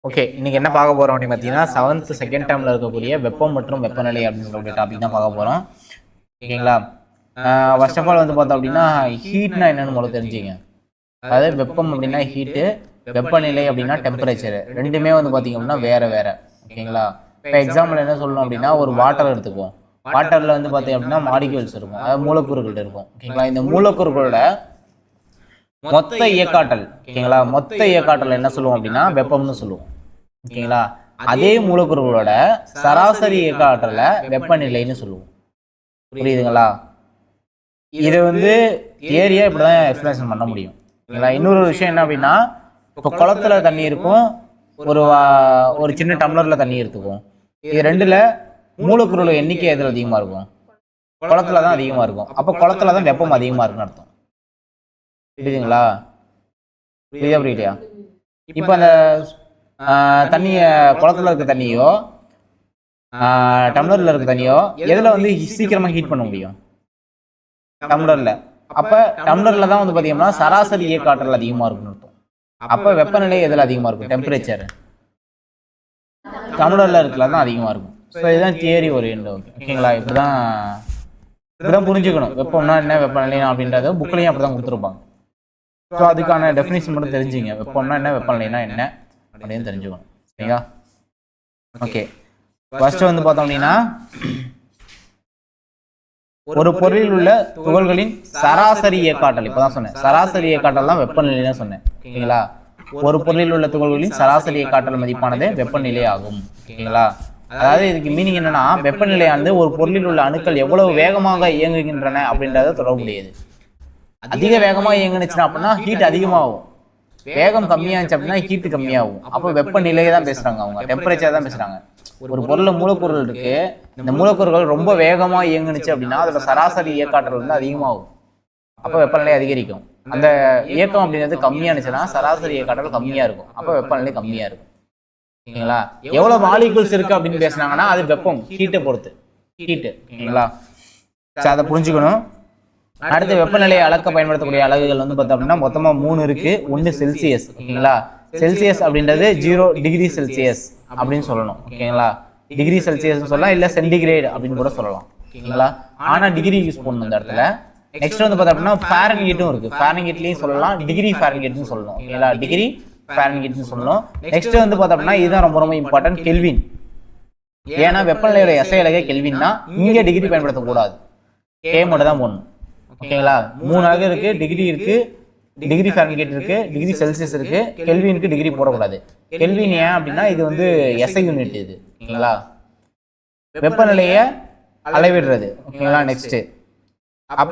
Okay, இன்னைக்கு என்ன பார்க்க போறோம் அப்படின்னு பார்த்தீங்கன்னா, செவன்த் செகண்ட் டேர்ம்ல இருக்கக்கூடிய வெப்பம் மற்றும் வெப்பநிலை அப்படின்னு சொல்லக்கூடிய டாபிக் தான் பார்க்க போறோம். ஓகேங்களா? ஃபர்ஸ்ட் ஆஃப் ஆல் வந்து பார்த்தோம் அப்படின்னா, ஹீட்னா என்னன்னு முதல்ல தெரிஞ்சுங்க. அதாவது வெப்பம் அப்படின்னா ஹீட்டு, வெப்பநிலை அப்படின்னா டெம்பரேச்சர். ரெண்டுமே வந்து பார்த்தீங்க அப்படின்னா வேற வேற. ஓகேங்களா? இப்போ எக்ஸாம்பிள் என்ன சொல்லணும் அப்படின்னா, ஒரு வாட்டர் எடுத்துக்குவோம். வாட்டர்ல வந்து பார்த்தீங்க அப்படின்னா மாலிக்யூல்ஸ் இருக்கும், அதாவது மூலக்கூறுகள் இருக்கும். ஓகேங்களா? இந்த மூலக்கூறுகளோட மொத்த இயக்காற்றல், ஓகேங்களா, மொத்த இயக்காற்றல் என்ன சொல்லுவோம் அப்படின்னா வெப்பம்னு சொல்லுவோம். ஓகேங்களா? அதே மூலக்கூறுகளோட சராசரி இயக்க ஆற்றலை வெப்பநிலைன்னு சொல்லுவோம். புரியுதுங்களா? இது வந்து தியரியா இப்படிதான் எக்ஸ்பிளேஷன் பண்ண முடியும். ஓகேங்களா? இன்னொரு விஷயம் என்ன அப்படின்னா, இப்போ குளத்துல தண்ணி இருக்கும், ஒரு சின்ன டம்ளர்ல தண்ணி எடுத்துக்கும். இது ரெண்டுல மூலக்கூறுகள் எண்ணிக்கை எதுல அதிகமா இருக்கும்? குளத்துல தான் அதிகமா இருக்கும். அப்போ குளத்துல தான் வெப்பம் அதிகமா இருக்குன்னு அர்த்தம். புரியுதுங்களா? புரியுதா? இப்போ அந்த தண்ணிய குளத்துல இருக்க தண்ணியோ டம்ளர்ல இருக்க தண்ணியோ எதுல வந்து சீக்கிரமா ஹீட் பண்ண முடியும்? டம்ளர்ல. அப்ப டம்ளர்ல தான் வந்து பாத்தீங்கன்னா சராசரி இயக்க ஆற்றல் அதிகமா இருக்குன்னு அர்த்தம். அப்ப வெப்பநிலை எதுல அதிகமா இருக்கும்? டெம்பரேச்சர் டம்ளர்ல இருக்கல தான் அதிகமா இருக்கும். ஸோ இதுதான் தியரி ஓரியன்ட். ஓகேங்களா? இப்படிதான் புரிஞ்சுக்கணும். வெப்பம்னா என்ன, வெப்பநிலை அப்படின்றத புக்லையும் அப்படிதான் கொடுத்துருப்பாங்க. ஸோ அதுக்கான டெஃபினிஷன் மட்டும் தெரிஞ்சுங்க. வெப்பம்னா என்ன, வெப்பநிலைனா என்ன அப்படின்னு தெரிஞ்சுக்கணும். சரிங்களா? ஓகே, ஃபர்ஸ்ட் வந்து பார்த்தோம் அப்படின்னா, ஒரு பொருளில் உள்ள துகள்களின் சராசரி இயக்காற்றல். இப்பதான் சொன்னேன், சராசரி இயக்காற்றல் தான் வெப்பநிலைன்னு சொன்னேன். ஓகேங்களா? ஒரு பொருளில் உள்ள துகள்களின் சராசரி இயக்காற்றல் மதிப்பானது வெப்பநிலை ஆகும். ஓகேங்களா? அதாவது இதுக்கு மீனிங் என்னன்னா, வெப்பநிலையானது ஒரு பொருளில் உள்ள அணுக்கள் எவ்வளவு வேகமாக இயங்குகின்றன அப்படின்றத தொடர்புடையது. அதிக வேகமா இயங்குனுச்சுன்னா அப்படின்னா ஹீட் அதிகமாகும், வேகம் கம்மியாச்சு அப்படின்னா ஹீட் கம்மியாகும். அப்போ வெப்பநிலையை தான் பேசுறாங்க, அவங்க டெம்பரேச்சர் தான் பேசுறாங்க. ஒரு பொருள்ல மூலக்கூறுகள் இருக்கு, இந்த மூலக்கூறுகள் ரொம்ப வேகமா இயங்குனுச்சு அப்படின்னா அதோட சராசரி இயக்காற்றல் வந்து அதிகமாகும். அப்போ வெப்பநிலை அதிகரிக்கும். அந்த இயக்கம் அப்படிங்கிறது கம்மியானுச்சுன்னா சராசரி இயக்காற்றல் கம்மியா இருக்கும், அப்போ வெப்பநிலை கம்மியா இருக்கும். ஓகேங்களா? எவ்வளவு மாலிகூல்ஸ் இருக்கு அப்படின்னு பேசினாங்கன்னா அது வெப்பம், ஹீட்டை பொறுத்து. ஹீட்டு. ஓகேங்களா? அதை புரிஞ்சுக்கணும். அடுத்து வெப்பநிலையை அளக்க பயன்படுத்தக்கூடிய அலகுகள் வந்து பார்த்தோம் அப்படின்னா மொத்தமா 3 இருக்கு. ஒன்று செல்சியஸ். ஓகேங்களா? செல்சியஸ் அப்படின்றது 0 டிகிரி செல்சியஸ் அப்படின்னு சொல்லணும். ஓகேங்களா? டிகிரி செல்சியஸ் சொல்லலாம், இல்ல சென்டிகிரேட் அப்படின்னு கூட சொல்லலாம். ஓகேங்களா? ஆனா டிகிரி யூஸ் பண்ணணும் இந்த இடத்துல. நெக்ஸ்ட் வந்து பார்த்தோம் அப்படின்னா ஃபாரன்ஹீட்டும் இருக்கு, ஃபாரன்ஹீட்லயும் சொல்லலாம், டிகிரி ஃபாரன்ஹீட்னு சொல்லணும். ஓகேங்களா? டிகிரி ஃபாரன்ஹீட்னு சொல்லணும். நெக்ஸ்ட் வந்து பார்த்தோம் அப்படின்னா இதுதான் ரொம்ப ரொம்ப இம்பார்ட்டன்ட், கெல்வின். ஏன்னா வெப்பநிலையோட எஸ்ஐ அலகை கெல்வின் தான். இங்கே டிகிரி பயன்படுத்தக்கூடாது, கே மட்டும் தான் போடணும். ஓகேங்களா? 3 அலகு இருக்கு, டிகிரி இருக்கு, டிகிரி ஃபாரன்ஹீட் இருக்கு, டிகிரி செல்சியஸ் இருக்கு. கெல்வினுக்கு டிகிரி போடக்கூடாது. கெல்வின் ஏன் அப்படின்னா இது வந்து எஸ்ஐ யூனிட் இது. ஓகேங்களா? வெப்பநிலையை அளவிடுறது. ஓகேங்களா? நெக்ஸ்ட்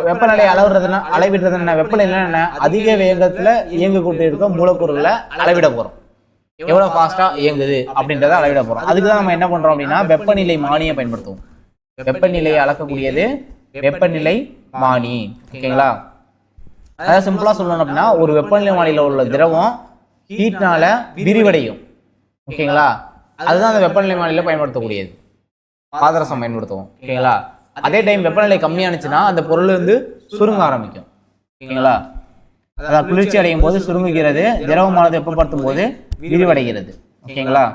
வெப்பநிலையை அளவிடுறதுன்னா வெப்பநிலை என்ன, அதிக வேகத்துல இயங்கக்கூடிய இருக்க மூலக்கூறுகளை அளவிட போறோம். எவ்வளவு ஃபாஸ்டா இயங்குது அப்படின்றத அளவிட போறோம். அதுக்குதான் நம்ம என்ன பண்றோம் அப்படின்னா வெப்பநிலை மானியை பயன்படுத்துவோம். வெப்பநிலையை அளக்கக்கூடியது வெப்பநிலை மானி. ஓகேங்களா? அதாவது சிம்பிளா சொல்லணும் அப்படின்னா ஒரு வெப்பநிலை மானியில உள்ள திரவம் ஹீட்னால விரிவடையும். ஓகேங்களா? அதுதான் அந்த வெப்பநிலை மானியில பயன்படுத்தக்கூடியது, பாதரசம் பயன்படுத்துவோம். ஓகேங்களா? அதே டைம் வெப்பநிலை கம்மியானுச்சுன்னா அந்த பொருள் வந்து சுருங்க ஆரம்பிக்கும். ஓகேங்களா? அதான் குளிர்ச்சி அடையும் போது சுருங்குகிறது, திரவமானது வெப்பப்படுத்தும் போது விரிவடைகிறது. ஓகேங்களா?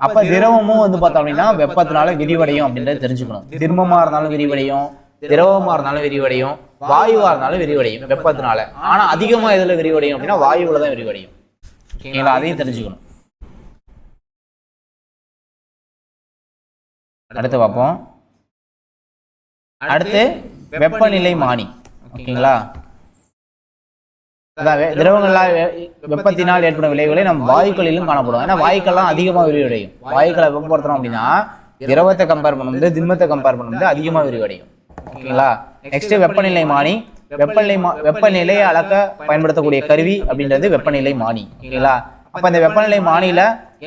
அப்ப திரவமும் வந்து பார்த்தோம் அப்படின்னா வெப்பத்தினால விரிவடையும் அப்படின்றத தெரிஞ்சுக்கணும். திண்மமா இருந்தாலும் விரிவடையும், திரவமா இருந்தாலும் விரிவடையும், வாயுவா இருந்தாலும் விரிவடையும் வெப்பத்தினால. ஆனா அதிகமா எதுல விரிவடையும் அப்படின்னா வாயுவுல தான் விரிவடையும். ஓகேங்களா? அதையும் தெரிஞ்சுக்கணும். அடுத்து பார்ப்போம். அடுத்து வெப்பநிலை மானி. ஓகேங்களா? அதாவது திரவங்களால் வெப்பத்தினால் ஏற்படும் விளைவுகளை நம்ம வாயுக்களிலும் காணப்படும். ஏன்னா வாயுக்கள்லாம் அதிகமா விரிவடையும். வாயுக்களை வெப்பப்படுத்துறோம் அப்படின்னா திரவத்தை கம்பேர் பண்ணும்போது திண்மத்தை கம்பேர் பண்ணும்போது அதிகமா விரிவடையும். ஓகேங்களா? நெக்ஸ்ட் வெப்பநிலை மானி. வெப்பநிலையை அளக்க பயன்படுத்தக்கூடிய கருவி அப்படின்றது வெப்பநிலை மானி. ஓகேங்களா? அப்ப இந்த வெப்பநிலை மானியில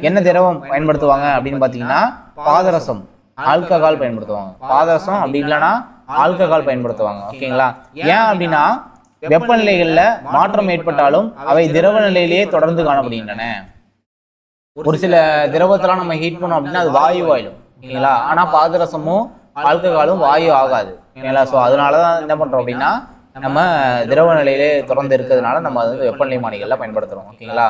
என்ன திரவம் பயன்படுத்துவாங்க அப்படின்னு பாத்தீங்கன்னா பாதரசம், ஆல்கஹால் பயன்படுத்துவாங்க. பாதரசம் அப்படி இல்லைன்னா ஆல்கஹால் பயன்படுத்துவாங்க. ஓகேங்களா? ஏன் அப்படின்னா வெப்பநிலைகள்ல மாற்றம் ஏற்பட்டாலும் அவை திரவ நிலையிலேயே தொடர்ந்து காணப்படுகின்றன. ஒரு சில திரவத்தெல்லாம் நம்ம ஹீட் பண்ணோம் அப்படின்னா அது வாயு ஆயிடும். ஓகேங்களா? ஆனா பாதரசமும் ஆல்கஹாலும் வாயு ஆகாது. ஓகேங்களா? ஸோ அதனாலதான் என்ன பண்றோம் அப்படின்னா நம்ம திரவ நிலையிலே தொடர்ந்து இருக்கிறதுனால நம்ம வந்து வெப்பநிலை மானிகள்ல பயன்படுத்துறோம். ஓகேங்களா?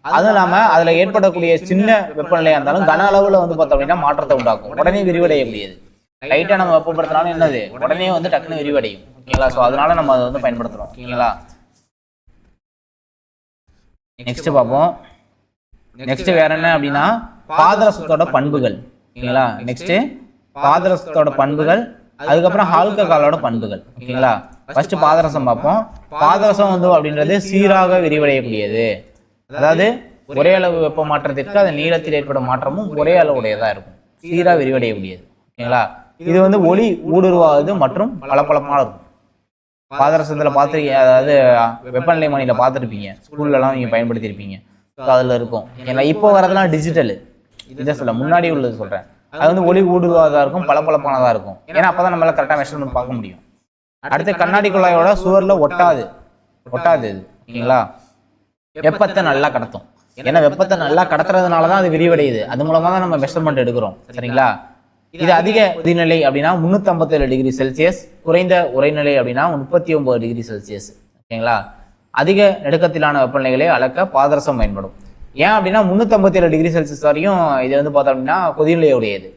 அதுவும் இல்லாம அதுல ஏற்படக்கூடிய சின்ன வெப்பநிலையா இருந்தாலும் கன அளவுல வந்து பார்த்தோம் அப்படின்னா மாற்றத்தை உண்டாக்கும், உடனே விரிவடையக்கூடியது. லைட்டா நம்ம வெப்பப்படுத்தினாலும் என்னது உடனே வந்து டக்குன்னு விரிவடையும். ஓகேங்களா? ஸோ அதனால நம்ம அதை வந்து பயன்படுத்துறோம். ஓகேங்களா? நெக்ஸ்ட் பார்ப்போம். நெக்ஸ்ட் வேற என்ன அப்படின்னா பாதரசத்தோட பண்புகள். ஓகேங்களா? நெக்ஸ்ட் பாதரசத்தோட பண்புகள், அதுக்கப்புறம் ஆல்கஹாலோட பண்புகள். ஓகேங்களா? ஃபர்ஸ்ட் பாதரசம் பார்ப்போம். பாதரசம் வந்து அப்படின்றது சீராக விரிவடையக்கூடியது. அதாவது ஒரே அளவு வெப்ப மாற்றத்திற்கு அது நீளத்தில் ஏற்படும் மாற்றமும் ஒரே அளவுடையதா இருக்கும், சீராக விரிவடையக்கூடியது. ஓகேங்களா? இது வந்து ஒளி ஊடுருவாது மற்றும் பளபளப்பாக இருக்கும். பாதரசத்துல பார்த்துருக்கீங்க, அதாவது வெப்பநிலை மானியில பார்த்துருப்பீங்க, ஸ்கூல்லலாம் நீங்க பயன்படுத்தியிருப்பீங்க, அதுல இருக்கும். ஏன்னா இப்போ வரதெல்லாம் டிஜிட்டல், இதை சொல்ல முன்னாடி உள்ளது சொல்றேன். அது வந்து ஒளி ஊடுருவாதா இருக்கும், பளபளப்பானதா இருக்கும். ஏன்னா அப்பதான் நம்மளால கரெக்டா மெஷர்மெண்ட் பார்க்க முடியும். அடுத்து கண்ணாடி குழாயோட சுவர்ல ஒட்டாது இது. ஓகேங்களா? வெப்பத்தை நல்லா கடத்தும். ஏன்னா வெப்பத்தை நல்லா கடத்துறதுனாலதான் அது விரிவடையுது. அது மூலமா தான் நம்ம மெஷர்மெண்ட் எடுக்கிறோம். சரிங்களா? இது அதிக கொதிநிலை அப்படின்னா 357 டிகிரி செல்சியஸ், குறைந்த உறைநிலை அப்படின்னா 39 டிகிரி செல்சியஸ். ஓகேங்களா? அதிக நெருக்கத்திலான வெப்பநிலைகளை அளக்க பாதரசம் பயன்படும். ஏன் அப்படின்னா 357 டிகிரி செல்சியஸ் வரையும் இது வந்து பார்த்தோம் அப்படின்னா கொதிநிலையுடையது.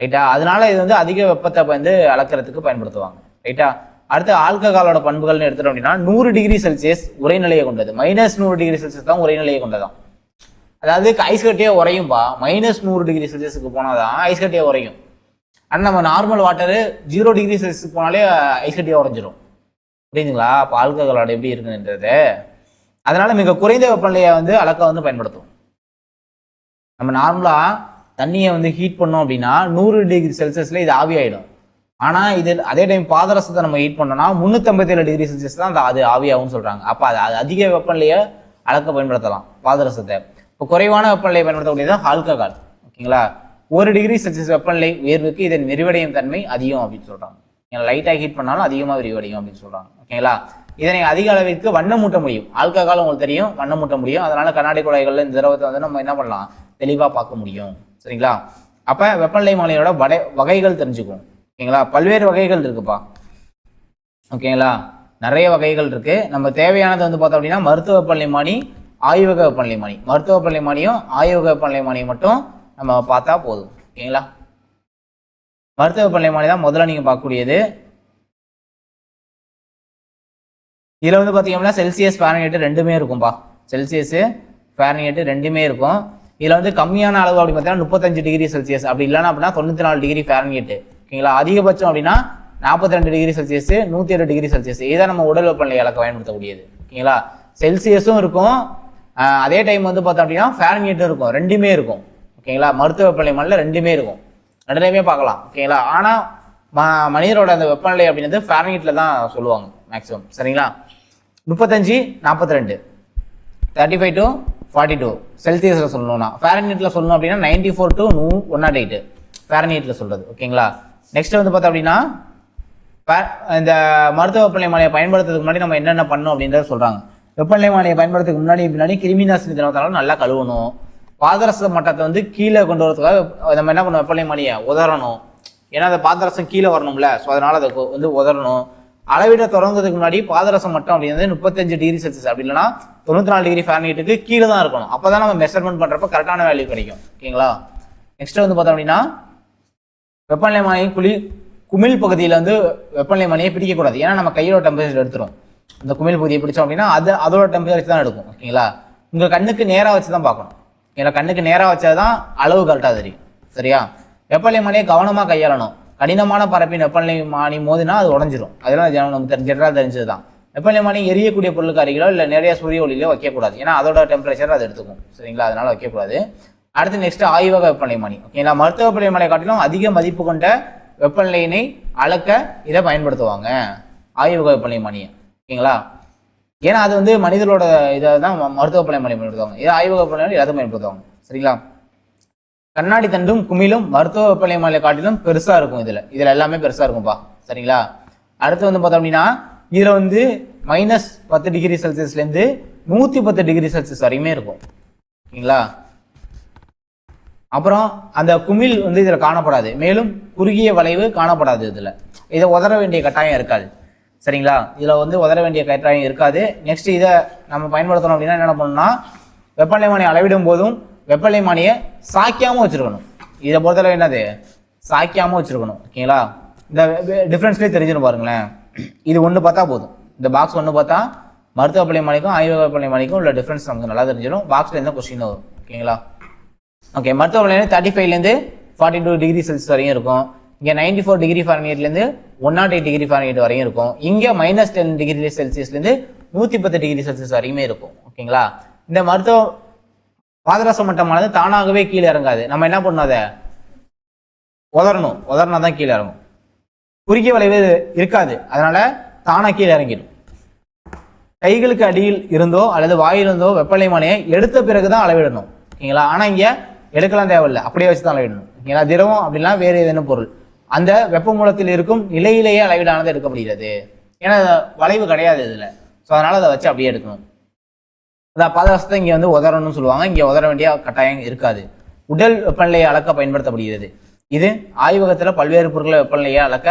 ரைட்டா? அதனால இது வந்து அதிக வெப்பத்தை வந்து அளக்கிறதுக்கு பயன்படுத்துவாங்க. ரைட்டா? அடுத்து ஆல்கஹாலோட பண்புகள்னு எடுத்துட்டோம் அப்படின்னா 100 டிகிரி செல்சியஸ் உறைநிலையை கொண்டது. -100 டிகிரி செல்சியஸ் தான் உறைநிலையை கொண்டதான். அதாவது ஐஸ் கட்டியே உறையும்பா, -100 டிகிரி செல்சியஸுக்கு போனாதான் ஐஸ் கட்டியே உறையும். ஆனால் நம்ம நார்மல் வாட்டரு 0 டிகிரி செல்சியஸ் போனாலே ஐஸ் கட்டியே உறைஞ்சிரும். புரியுதுங்களா? அப்போ ஆல்கஹாலோட எப்படி இருக்குன்றது. அதனால மிக குறைந்த வெப்பநிலையை வந்து அளக்க வந்து பயன்படுத்தும். நம்ம நார்மலா தண்ணியை வந்து ஹீட் பண்ணோம் அப்படின்னா 100 டிகிரி செல்சியஸ்ல இது ஆவி ஆயிடும். ஆனா இது அதே டைம் பாதரசத்தை நம்ம ஹீட் பண்ணோம்னா 357 டிகிரி செல்சியஸ் தான் அது ஆவியாகும்னு சொல்றாங்க. அப்ப அது அதிக வெப்பநிலையை அளக்க பயன்படுத்தலாம் பாதரசத்தை. இப்போ குறைவான வெப்பநிலையை பயன்படுத்தக்கூடியது ஆல்கஹால். ஓகேங்களா? 1 டிகிரி செல்சியஸ் வெப்பநிலை உயர்வுக்கு இதன் விரிவடையும் தன்மை அதிகம் அப்படின்னு சொல்றாங்க. லைட்டாக ஹீட் பண்ணாலும் அதிகமாக விரிவடையும் அப்படின்னு சொல்றாங்க. ஓகேங்களா? இதனை அதிக அளவிற்கு வண்ணமூட்ட முடியும். ஆல்கஹால் உங்களுக்கு தெரியும், வண்ணமூட்ட முடியும். அதனால கண்ணாடி குழாய்கள்ல இந்த திரவத்தை வந்து நம்ம என்ன பண்ணலாம், தெளிவாக பார்க்க முடியும். சரிங்களா? அப்ப வெப்பநிலை மானியோட வகைகள் தெரிஞ்சுக்கும். ஓகேங்களா? பல்வேறு வகைகள் இருக்குப்பா. ஓகேங்களா? நிறைய வகைகள் இருக்கு. நம்ம தேவையானது வந்து பார்த்தோம் அப்படின்னா மருத்துவ வெப்பநிலை மானி, ஆய்வக வெப்பநிலை மானி. மருத்துவ வெப்பநிலை மானியும் ஆய்வக வெப்பநிலை மானியும் மட்டும் நம்ம பார்த்தா போதும். ஓகேங்களா? மருத்துவ வெப்பநிலை மானி தான் முதல்ல நீங்க பார்க்கக்கூடியது. இதுல வந்து பாத்தீங்கன்னா செல்சியஸ் ஃபாரன்ஹீட் ரெண்டுமே இருக்கும்பா. செல்சியஸ் ஃபாரன்ஹீட் ரெண்டுமே இருக்கும். இதுல வந்து கம்மியான அளவு அப்படி பார்த்தீங்கன்னா 35 டிகிரி செல்சியஸ், அப்படி இல்லைன்னா அப்படின்னா 94 டிகிரி ஃபாரன்ஹீட். ஓகேங்களா? அதிகபட்சம் அப்படின்னா 42 டிகிரி செல்சியஸ், 107 டிகிரி செல்சியஸ். இதுதான் நம்ம உடல் வெப்பநிலை அளக்க பயன்படுத்தக்கூடியது. ஓகேங்களா? செல்சியஸும் இருக்கும், அதே டைம் வந்து பார்த்தோம் அப்படின்னா ஃபாரன்ஹீட்டும் இருக்கும், ரெண்டுமே இருக்கும். ஓகேங்களா? மருத்துவ வெப்பநிலை மானில ரெண்டுமே இருக்கும், ரெண்டுமே பார்க்கலாம். ஓகேங்களா? ஆனா மனிதரோட அந்த வெப்பநிலை அப்படின்றது ஃபாரன்ஹீட்ல தான் சொல்லுவாங்க மேக்ஸிமம். சரிங்களா? 35, 42, 35 to 42 செல்சியஸ்ல சொல்லணும்னா. ஃபாரன்ஹீட்ல சொல்லணும் அப்படின்னா 94 to 108 ஃபாரன்ஹீட்ல சொல்றது. ஓகேங்களா? நெக்ஸ்ட் வந்து பார்த்தோம் அப்படின்னா இந்த மருத்துவ வெப்பநிலை மானியை பயன்படுத்துறதுக்கு முன்னாடி நம்ம என்னென்ன பண்ணணும் அப்படின்றத சொல்றாங்க. வெப்பநிலை மானியை பயன்படுத்துறதுக்கு முன்னாடி கிருமி நாசினி திரவத்தால நல்லா கழுவணும். பாதரச மட்டத்தை வந்து கீழே கொண்டு வரதுக்காக நம்ம என்ன பண்ணணும், வெப்பநிலை மானியை உதறணும். ஏன்னா அந்த பாதரசம் கீழே வரணும்ல, ஸோ அதனால அதை வந்து உதறணும். அளவிட தொடங்குறதுக்கு முன்னாடி பாதரசம் மட்டும் அப்படிங்கிறது 35 டிகிரி செல்சியஸ் அப்படி இல்லைன்னா 94 டிகிரி ஃபாரன்ஹீட்டுக்கு கீழே தான் இருக்கணும். அப்போதான் நம்ம மெஷர்மெண்ட் பண்றப்ப கரெக்டான வேல்யூ கிடைக்கும். ஓகேங்களா? நெக்ஸ்ட் வந்து பார்த்தோம் அப்படின்னா வெப்பநிலை மானியை குமிழ் பகுதியில் வந்து வெப்பநிலை மானியை பிடிக்கக்கூடாது. ஏன்னா நம்ம கையோட டெம்பரேச்சர் எடுத்துரும். இந்த குமிழ் பகுதியை பிடிச்சோம் அப்படின்னா அதோட டெம்பரேச்சர் தான் எடுக்கும். ஓகேங்களா? உங்க கண்ணுக்கு நேராக வச்சு தான் பார்க்கணும். ஏன்னா கண்ணுக்கு நேராக வச்சாதான் அளவு கரெக்டாக தெரியும். சரியா? வெப்பநிலை மானியை கவனமாக கையாளணும். கடினமான பரப்பின் வெப்பநிலை மானி மோதினா அது உடஞ்சிரும். அதெல்லாம் நமக்கு ஜெனரலாக தெரிஞ்சது தான். வெப்பநிலை மானி எரியக்கூடிய பொருளுக்கு அருகிலோ இல்லை நிறைய சூரிய ஒளியிலோ வைக்கக்கூடாது. ஏன்னா அதோட டெம்பரேச்சர் அது எடுத்துக்கும். சரிங்களா? அதனால வைக்கக்கூடாது. அடுத்து நெக்ஸ்ட் ஆய்வக வெப்பநிலை மானி. ஓகேங்களா? மருத்துவ வெப்பநிலை மானியை காட்டிலும் அதிக மதிப்பு கொண்ட வெப்பநிலையினை அளக்க இதை பயன்படுத்துவாங்க, ஆய்வக வெப்பநிலை மானியை. ஓகேங்களா? ஏன்னா அது வந்து மனிதர்களோட இதை தான் மருத்துவ வெப்பநிலை மானியை பயன்படுத்துவாங்க. இதை ஆய்வக வெப்பநிலை எல்லாத்தையும் பயன்படுத்துவாங்க. சரிங்களா? கண்ணாடி தண்டும் குமிழும் மருத்துவ வெப்பநிலை மானியை காட்டிலும் பெருசா இருக்கும். இதுல எல்லாமே பெருசா இருக்கும்பா. சரிங்களா? அடுத்து வந்து பார்த்தோம் அப்படின்னா இதுல வந்து -10 டிகிரி செல்சியஸ்ல இருந்து 110 டிகிரி செல்சியஸ் வரையுமே இருக்கும். ஓகேங்களா? அப்புறம் அந்த குமிழ் வந்து இதுல காணப்படாது, மேலும் குறுகிய வளைவு காணப்படாது. இதை உதற வேண்டிய கட்டாயம் இருக்காது. சரிங்களா? இதுல வந்து உதற வேண்டிய கட்டாயம் இருக்காது. நெக்ஸ்ட் இதை நம்ம பயன்படுத்தணும் அப்படின்னா என்ன பண்ணணும்னா வெப்பநிலைமானியை அளவிடும் போதும் வெப்பநிலைமானியை சாய்க்காம வச்சிருக்கணும். இதை பொறுத்தளவு என்னது, சாய்க்காம வச்சிருக்கணும். ஓகேங்களா, இந்த டிஃப்ரென்ஸ்லேயே தெரிஞ்சிடும் பாருங்களேன். இது ஒன்று பார்த்தா போதும், இந்த பாக்ஸ் ஒன்று பார்த்தா மருத்துவ வெப்பநிலைமானிக்கும் ஆய்வக வெப்பநிலைமானிக்கும் உள்ள டிஃப்ரென்ஸ் நமக்கு நல்லா தெரிஞ்சிடும். பாக்ஸில் எந்த கொஸ்டின் வரும். ஓகேங்களா, ஓகே. மருத்துவ வெப்பநிலை 35லேருந்து 42 டிகிரி செல்சியஸ் வரையும் இருக்கும். இங்கே 94 டிகிரி ஃபாரன்ஹீட்லேருந்து 108 டிகிரி ஃபாரன்ஹீட் வரையும் இருக்கும். இங்கே -10 டிகிரி செல்சியஸ்லேருந்து 110 டிகிரி செல்சியஸ் வரையுமே இருக்கும். ஓகேங்களா, இந்த மருத்துவ பாதரச மட்டமானது தானாகவே கீழே இறங்காது. நம்ம என்ன பண்ணணும், அதை உதறனா தான் கீழே இறங்கும். குறுகிய வளைவு இருக்காது, அதனால தானா கீழே இறங்கிடும். கைகளுக்கு அடியில் இருந்தோ அல்லது வாயிலிருந்தோ வெப்பநிலைமானியை எடுத்த பிறகுதான் அளவிடணும். ஓகேங்களா, ஆனா இங்க எடுக்கலாம் தேவையில்லை, அப்படியே வச்சு தான் அளவிடணும். ஓகேங்களா, திரவம் அப்படின்னா வேறு ஏதேனும் பொருள் அந்த வெப்ப மூலத்தில் இருக்கும் நிலையிலேயே அளவீடானது எடுக்கப்படுகிறது. ஏன்னா வளைவு கிடையாது இதுல, ஸோ அதனால அதை வச்சு அப்படியே எடுக்கணும். அதான் பாதரசத்தை இங்க வந்து உதறணும்னு சொல்லுவாங்க. இங்க உதற வேண்டிய கட்டாயம் இருக்காது. உடல் வெப்பநிலையை அளக்க பயன்படுத்தப்படுகிறது. இது ஆய்வகத்துல பல்வேறு பொருட்களை வெப்பநிலையை அளக்க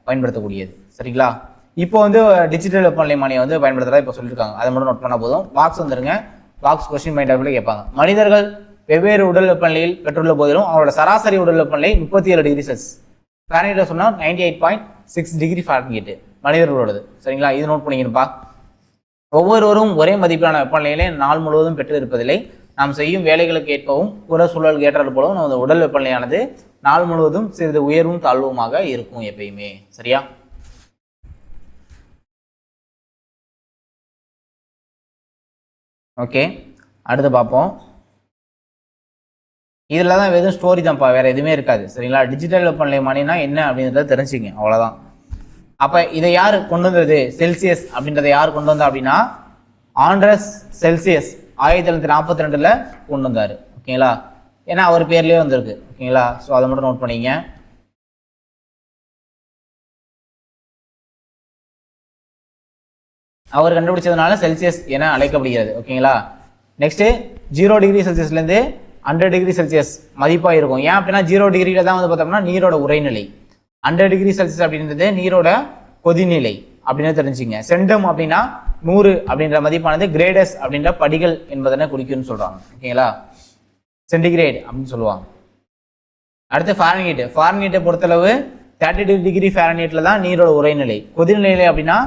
பயன்படுத்தக்கூடியது. சரிங்களா, இப்போ வந்து டிஜிட்டல் வெப்பநிலைமானியை வந்து பயன்படுத்துறதா இப்போ சொல்லியிருக்காங்க. அதை மட்டும் நோட் பண்ண போதும். பாக்ஸ் வந்துருங்க. பாக்ஸ் கொஸ்டின் பாயிண்ட் ஆஃப் வியூல கேட்பாங்க. மனிதர்கள் வெவ்வேறு உடல் வெப்பநிலையில் பெற்றுள்ள போதிலும் அவரோட சராசரி உடல் வெப்பநிலை 37 டிகிரி செல்சியஸ். ஃபாரன்ஹீட் சொன்னா 98.6 டிகிரி ஃபாரன்ஹீட் மனிதர்களோடது. சரிங்களா, இது நோட் பண்ணிக்கணும்ப்பா. ஒவ்வொருவரும் ஒரே மதிப்பிலான வெப்பநிலையிலே நாள் முழுவதும் பெற்று இருப்பதில்லை. நாம் செய்யும் வேலைகளுக்கு ஏற்பவும் புற சூழலுக்கு ஏற்றது போலவும் நமது உடல் வெப்பநிலையானது நாள் முழுவதும் சிறிது உயர்வும் தாழ்வுமாக இருக்கும் எப்பயுமே. சரியா, ஓகே. அடுத்து பார்ப்போம். இதில் தான் வெறும் ஸ்டோரி தான்ப்பா, வேற எதுவுமே இருக்காது. சரிங்களா, டிஜிட்டல் வெப்பநிலைமானினா என்ன அப்படின்றத தெரிஞ்சுங்க, அவ்வளோதான். அப்போ இதை யார் கொண்டு வந்தது, செல்சியஸ் அப்படின்றத யார் கொண்டு வந்தா அப்படின்னா ஆண்ட்ரஸ் செல்சியஸ் 1942 கொண்டு வந்தார். ஓகேங்களா, ஏன்னா அவர் பேர்லேயே வந்திருக்கு. ஓகேங்களா, ஸோ அதை மட்டும் நோட் பண்ணிங்க. அவர் கண்டுபிடிச்சதுனால செல்சியஸ் என அழைக்கப்படுகிறது. ஓகேங்களா, நெக்ஸ்ட் 0 டிகிரி செல்சியஸ்லேருந்து 100 டிகிரி செல்சியஸ் மதிப்பாக இருக்கும். ஏன் அப்படின்னா 0 டிகிரியில தான் வந்து பார்த்தோம்னா நீரோட உறைநிலை, 100 டிகிரி செல்சியஸ் அப்படின்றது நீரோட கொதிநிலை அப்படின்னு தெரிஞ்சுங்க. சென்டம் அப்படின்னா 100 அப்படின்ற மதிப்பானது கிரேடஸ் அப்படின்ற படிகள் என்பதனை குறிக்கும்னு சொல்றாங்க. ஓகேங்களா, சென்டிகிரேட் அப்படின்னு சொல்லுவாங்க. அடுத்து ஃபாரன்ஹீட். ஃபாரன்ஹீட்டை பொறுத்தளவு 32 டிகிரி ஃபாரன்ஹீட்ல தான் நீரோட உறைநிலை. கொதிநிலை அப்படின்னா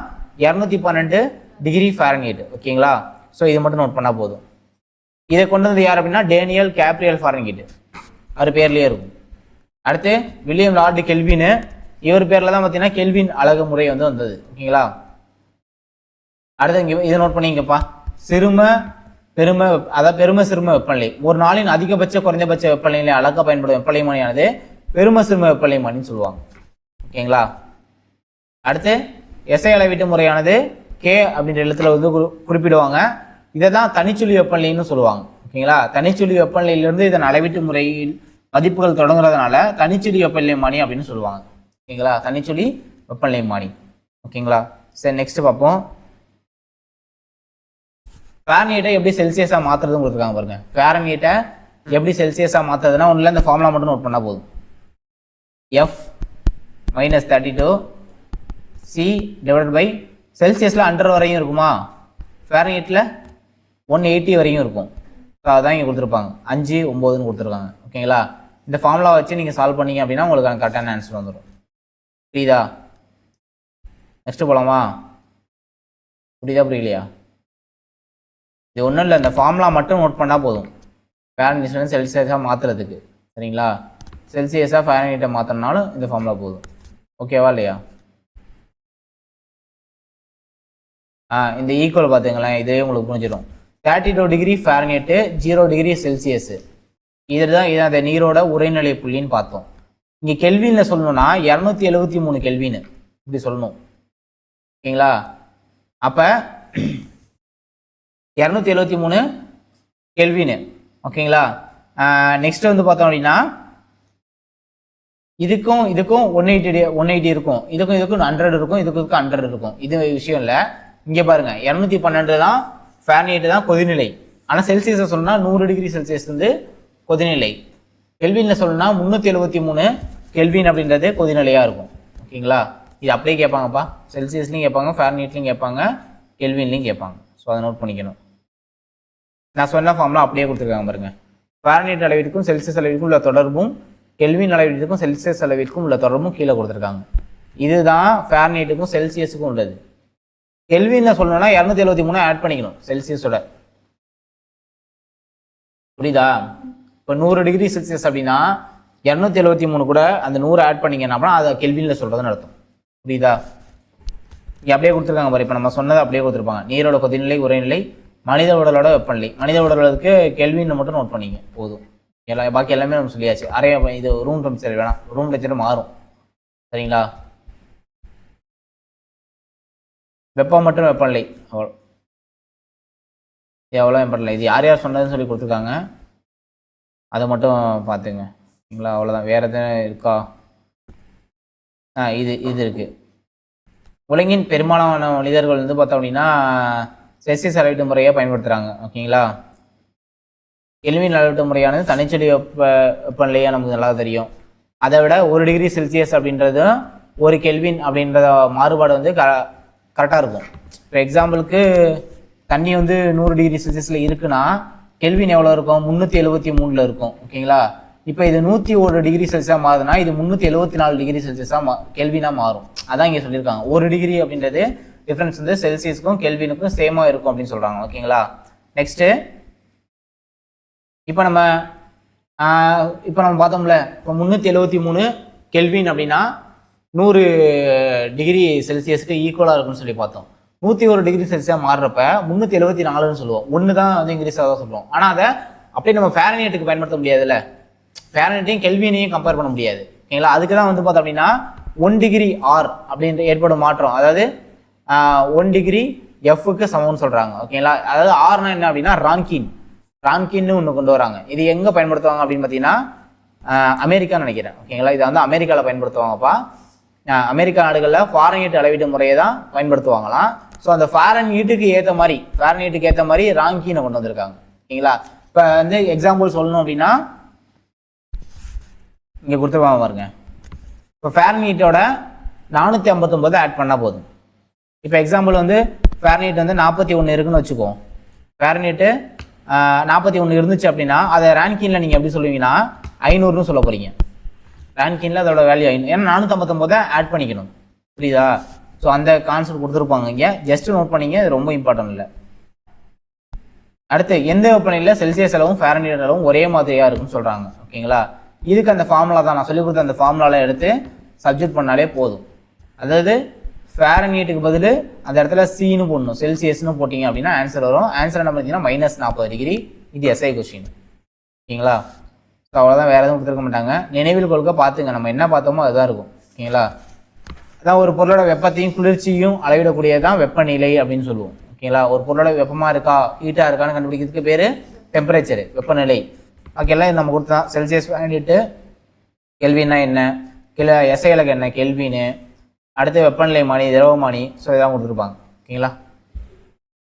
212 டிகிரி ஃபாரன்ஹீட். ஓகேங்களா, ஸோ இது மட்டும் நோட் பண்ணா போதும். இதை கொண்டு வந்தது யார் அப்படின்னா டேனியல் கேப்ரியல் ஃபாரன்ஹீட், அவர் பேர்லயே இருக்கும். அடுத்து வில்லியம் லார்டு கெல்வின், இவர் பேர்ல தான் பார்த்தீங்கன்னா கெல்வின் அலகு முறை வந்து வந்தது. ஓகேங்களா, அடுத்து இங்கே இதை நோட் பண்ணிங்கப்பா. சிறும பெரும, அதாவது பெரும சிறும வெப்பநிலை, ஒரு நாளின் அதிகபட்ச குறைந்தபட்ச வெப்பநிலையை அளக்க பயன்படும் வெப்பநிலைமானியானது பெரும சிறும வெப்பநிலைமானின்னு சொல்லுவாங்க. ஓகேங்களா, அடுத்து எஸ்ஐ அளவீட்டு முறையானது கே அப்படின்ற எழுத்துல வந்து குறிப்பிடுவாங்க. இதை தான் தனிச்சுழி வெப்பநிலைன்னு சொல்லுவாங்க. ஓகேங்களா, தனிச்சுழி வெப்பநிலையிலிருந்து இதன் அளவீட்டு முறையில் மதிப்புகள் தொடங்குறதுனால தனிச்சுழி வெப்பநிலைமானி அப்படின்னு சொல்லுவாங்க. ஓகேங்களா, தனிச்சுழி வெப்பநிலைமானி. ஓகேங்களா, சரி நெக்ஸ்ட் பார்ப்போம். ஃபாரன்ஹீட்டை எப்படி செல்சியஸா மாத்துறதுன்னு கொடுத்துருக்காங்க பாருங்க. ஃபாரன்ஹீட்டை எப்படி செல்சியஸா மாத்துறதுன்னா ஒன்றுல இந்த ஃபார்முலா மட்டும் நோட் பண்ணா போதும். F-32 C டிவைடட் பை செல்சியஸில் 100 வரையும் இருக்குமா, ஃபாரன்ஹீட்டில் 180 வரையும் இருக்கும். ஸோ அதான் இங்கே கொடுத்துருப்பாங்க, 5, 9ன்னு கொடுத்துருக்காங்க. ஓகேங்களா, இந்த ஃபார்முலா வச்சு நீங்கள் சால்வ் பண்ணீங்க அப்படின்னா உங்களுக்கு கரெக்டான ஆன்சர் வந்துடும். புரியுதா, நெக்ஸ்ட் போகலாமா? புரியுதா புரியலையா? இது ஒன்றும் இல்லை, இந்த ஃபார்முலா மட்டும் நோட் பண்ணால் போதும் ஃபாரன்ஹீட் செல்சியஸாக மாற்றுறதுக்கு. சரிங்களா, செல்சியஸாக ஃபாரன்ஹீட்டை மாற்றினாலும் இந்த ஃபார்முலா போதும். ஓகேவா இல்லையா? இந்த ஈக்குவல் பார்த்தீங்களேன், இதே உங்களுக்கு புரிஞ்சிடும். 32 டிகிரி ஃபாரன்ஹீட்டு 0 டிகிரி செல்சியஸ், இதுதான் அந்த நீரோட உறைநிலை புள்ளின்னு பார்த்தோம். இங்கே கெல்வினில் சொல்லணும்னா 273 கெல்வின் இப்படி சொல்லணும். ஓகேங்களா, அப்போ 273 கெல்வின். ஓகேங்களா, நெக்ஸ்ட் வந்து பார்த்தோம் அப்படின்னா இதுக்கும் 180 இருக்கும், இதுக்கும் 100 இருக்கும், இதுக்கும் 100 இருக்கும். இது விஷயம் இல்லை. இங்கே பாருங்க 212 தான் ஃபாரன்ஹீட் தான் கொதிநிலை. ஆனால் செல்சியஸை சொல்லணும்னா 100 டிகிரி செல்சியஸ் வந்து கொதிநிலை. கெல்வினில் சொல்லணும்னா 373 கெல்வின் அப்படின்றது கொதிநிலையாக இருக்கும். ஓகேங்களா, இது அப்படியே கேட்பாங்கப்பா, செல்சியஸ்லையும் கேட்பாங்க, ஃபாரன்ஹீட்லையும் கேட்பாங்க, கெல்வின்லையும் கேட்பாங்க. ஸோ அதை நோட் பண்ணிக்கணும். நான் சொன்ன ஃபார்முலா அப்படியே கொடுத்துருக்காங்க பாருங்க. ஃபாரன்ஹீட் அளவிற்கும் செல்சியஸ் அளவிற்கும் உள்ள தொடர்பும் கெல்வின் அளவிற்கும் செல்சியஸ் அளவிற்கும் உள்ள தொடர்பும் கீழே கொடுத்துருக்காங்க. இதுதான் ஃபாரன்ஹீட்டுக்கும் செல்சியஸுக்கும் உள்ளது. கெல்வின்ல சொல்லணும்னா 273 ஆட் பண்ணிக்கணும் செல்சியஸோட. புரியுதா? இப்போ 100 டிகிரி செல்சியஸ் அப்படின்னா 273 கூட அந்த 100 ஆட் பண்ணிங்கன்னா அதை கெல்வின்ல சொல்றதுன்னு அர்த்தம். புரியுதா? இங்கே அப்படியே கொடுத்துருக்காங்க பாரு. இப்போ நம்ம சொன்னதை அப்படியே கொடுத்துருப்பாங்க. நீரோட கொதிநிலை, உரைநிலை, மனித உடலோட வெப்பநிலை. மனித உடலுக்கு கெல்வின் மட்டும் நோட் பண்ணிங்க போதும். பாக்கி எல்லாமே நம்ம சொல்லியாச்சு. இது ரூம் டெம்பரேச்சர் வேணாம், ரூம் டெம்பரேச்சர் மாறும். சரிங்களா? வெப்பம் மற்றும் வெப்பநிலை அவ்வளோ. எவ்வளோ வெப்பநிலை இது யார் யார் சொன்னதுன்னு சொல்லி கொடுத்துருக்காங்க, அதை மட்டும் பார்த்துங்க. சரிங்களா? அவ்வளோதான். வேறு எதுவும் இருக்கா? இது இருக்குது. உலகின் பெரும்பாலான மனிதர்கள் வந்து பார்த்தோம் அப்படின்னா செல்சியஸ் அளவீட்டு முறையை பயன்படுத்துகிறாங்க. ஓகேங்களா? கெல்வின் அளவீட்டு முறையானது தனிச்சொலி வெப்பநிலையாக நமக்கு நல்லா தெரியும். அதை விட 1 டிகிரி செல்சியஸ் அப்படின்றது 1 கெல்வின் அப்படின்ற மாறுபாடு வந்து கரெக்டாக இருக்கும். இப்போ எக்ஸாம்பிளுக்கு தண்ணி வந்து 100 டிகிரி செல்சியஸில் இருக்குன்னா கெல்வின் எவ்வளோ இருக்கும்? 373 இருக்கும். ஓகேங்களா? இப்போ இது 101 டிகிரி செல்சியஸாக மாறுதுன்னா இது 374 டிகிரி செல்சியஸாக கெல்வினாக மாறும். அதான் இங்கே சொல்லியிருக்காங்க. 1 டிகிரி அப்படின்றது டிஃப்ரென்ஸ் வந்து செல்சியஸ்க்கும் கெல்வினுக்கும் சேமாக இருக்கும் அப்படின்னு சொல்கிறாங்க. ஓகேங்களா? நெக்ஸ்ட்டு இப்போ நம்ம பார்த்தோம்ல, இப்போ 373 கெல்வின் அப்படின்னா 100 டிகிரி செல்சியஸுக்கு ஈக்குவலாக இருக்குன்னு சொல்லி பார்த்தோம். 101 டிகிரி செல்சியஸாக மாறுறப்ப 374ன்னு சொல்லுவோம். ஒன்று தான் வந்து இங்கிலீஷாக தான் சொல்லுவோம். ஆனால் அதை அப்படியே நம்ம ஃபாரன்ஹீட்டுக்கு பயன்படுத்த முடியாதுல்ல. ஃபாரன்ஹீட்டையும் கெல்வினையும் கம்பேர் பண்ண முடியாது. ஓகேங்களா? அதுக்கு தான் வந்து பார்த்தோம் அப்படின்னா 1 டிகிரி ஆர் அப்படின்ற ஏற்படும் மாற்றம், அதாவது 1 டிகிரி எஃப்க்கு சமம்னு சொல்கிறாங்க. ஓகேங்களா? அதாவது ஆர்னா என்ன அப்படின்னா ரான்கின்னு ஒன்று கொண்டு வராங்க. இது எங்கே பயன்படுத்துவாங்க அப்படின்னு பார்த்தீங்கன்னா அமெரிக்கான்னு நினைக்கிறேன். ஓகேங்களா? இதை வந்து அமெரிக்காவில் பயன்படுத்துவாங்கப்பா. அமெரிக்கா நாடுகளில் ஃபாரன்ஹீட் அளவீட்டு முறையை தான் பயன்படுத்துவாங்களாம். ஸோ அந்த ஃபாரன்ஹீட்டுக்கு ஏற்ற மாதிரி ரான்கினை கொண்டு வந்திருக்காங்க. ஓகேங்களா? இப்போ வந்து எக்ஸாம்பிள் சொல்லணும் அப்படின்னா இங்கே கொடுத்துருவாங்க பாருங்க. இப்போ ஃபாரன்ஹீட்டோட 459 ஆட் பண்ணால் போதும். இப்போ எக்ஸாம்பிள் வந்து ஃபாரன்ஹீட் வந்து 41 இருக்குன்னு வச்சுக்கோம். ஃபாரன்ஹீட்டு 41 இருந்துச்சு அப்படின்னா அதை ரான்கின்ல நீங்கள் எப்படி சொல்லுவீங்கன்னா 500ன்னு சொல்ல போகிறீங்க. ரான்கின்ல அதோட வேல்யூ 500. ஏன்னா 459 ஆட் பண்ணிக்கணும். புரியுதா? ஸோ அந்த கான்செப்ட் கொடுத்துருப்பாங்க. இங்கே ஜஸ்ட் நோட் பண்ணிங்க, இது ரொம்ப இம்பார்ட்டன்ட் இல்லை. அடுத்து எந்த வெப்பநிலையில் செல்சியஸ் அளவும் ஃபாரன்ஹீட் அளவும் ஒரே மாதிரியாக இருக்குன்னு சொல்கிறாங்க. ஓகேங்களா? இதுக்கு அந்த ஃபார்முலா தான் நான் சொல்லிக் கொடுத்த அந்த ஃபார்முலாவில் எடுத்து சப்ஜெக்ட் பண்ணாலே போதும். அதாவது ஃபாரன்ஹீட்டுக்கு பதில் அந்த இடத்துல சின்னு போடணும், செல்சியஸ்னு போட்டிங்க அப்படின்னா ஆன்சர் வரும். ஆன்சர் என்ன பார்த்தீங்கன்னா -40 டிகிரி. இது எஸ்ஐ கொஸ்டின். ஓகேங்களா? ஸோ அவ்வளோதான், வேறு எதுவும் கொடுத்துருக்க மாட்டாங்க. நினைவில் கொள்கை பார்த்துங்க, நம்ம என்ன பார்த்தோமோ அதுதான் இருக்கும். ஓகேங்களா? அதான் ஒரு பொருளோட வெப்பத்தையும் குளிர்ச்சியும் அளவிடக்கூடியதான் வெப்பநிலை அப்படின்னு சொல்லுவோம். ஓகேங்களா? ஒரு பொருளோட வெப்பமாக இருக்கா ஹீட்டாக இருக்கான்னு கண்டுபிடிக்கிறதுக்கு பேர் டெம்பரேச்சர், வெப்பநிலை. ஓகேலாம் நம்ம கொடுத்தா செல்சியஸ் வாங்கிட்டு கெல்வின்னா என்ன, எஸ்ஐ இலக்கு என்ன, கெல்வின்னு, அடுத்து வெப்பநிலை மானி, திரவமானி. ஸோ இதான் கொடுத்துருப்பாங்க. ஓகேங்களா?